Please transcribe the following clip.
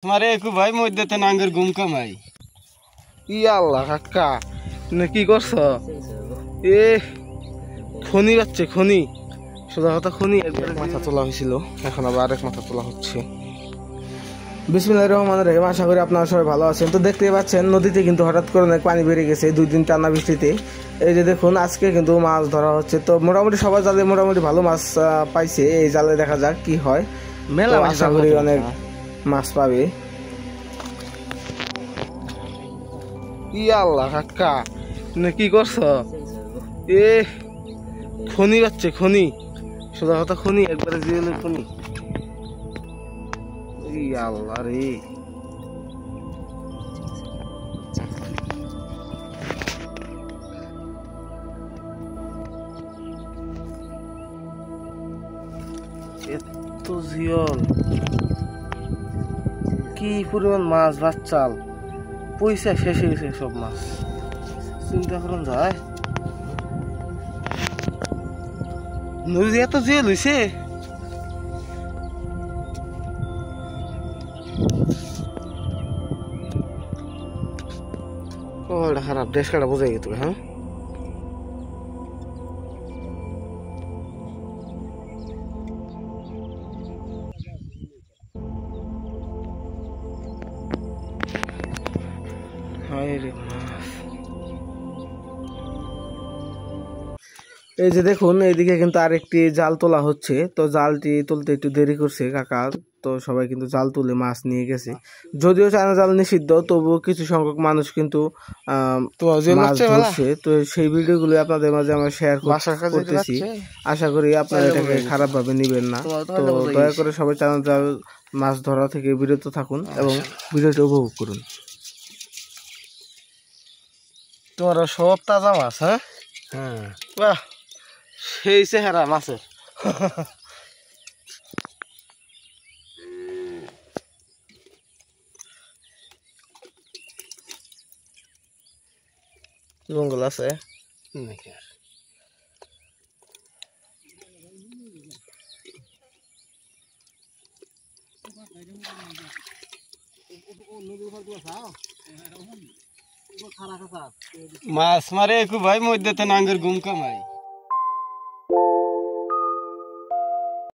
তোমারে একটু ভাই মধ্যে তো নাঙ্গের ঘুম কামাই আল্লাহ কাকা কি করছ এ খনি যাচ্ছে খনি সোজা কথা খনি একবার মাথা তোলা হয়েছিল এখন আবার আরেক মাথা তোলা হচ্ছে। বিসমিল্লাহির রহমানির রহিম। আশা করি আপনারা সবাই ভালো আছেন। তো দেখতেই পাচ্ছেন নদীতে কিন্তু হঠাৎ করে অনেক পানি বেড়ে গেছে 2 দিন টানা বৃষ্টিতে। এই যে দেখুন আজকে কিন্তু মাছ ধরা হচ্ছে। তো মোটামুটি সবাই জালে মোটামুটি ভালো মাছ পাইছে। এই জালে দেখা যাক কি হয়। মেলা আশা করি অনেক মাছ পাবে। আল্লাহ কাকা কি করছ এ খনি যাচ্ছে খনি সোজা কথা খনি একবারে জিওলের খনি। আল্লাহ রে এত জিওল কি পরিমাণ মাছ বাচ্চাল পয়সা শেষ হয়ে গেছে সব মাছ। চিন্তা করুন যায় নদী এত জিওল হয়েছে। ওটা খারাপ দেশ কাটা বোঝাই গেত। হ্যাঁ এই যে দেখুন এইদিকে কিন্তু আরেকটি জাল তোলা হচ্ছে। তো জালটি তুলতে একটু দেরি করছে কাকা। তো সবাই কিন্তু জাল তুলে মাছ নিয়ে গেছে। যদিও চায়না জাল নিষিদ্ধ তবুও কিছু সংখ্যক মানুষ কিন্তু মাছ ধরছে। তো সেই ভিডিওগুলো আপনাদের মাঝে আমরা শেয়ার করতেছি। আশা করি আপনারা এটাকে খারাপ ভাবে নিবেন না। তো দয়া করে সবাই চায়না জাল মাছ ধরা থেকে বিরত থাকুন এবং ভিডিওটি উপভোগ করুন। তোমার সব তাজা মাছ। হ্যাঁ হ্যাঁ বাহ সেই চেহারা মাছের। জঙ্গল আছে মাছ মারে একটু ভাই মধ্যে তো নাঙ্গের ঘুম কামাই।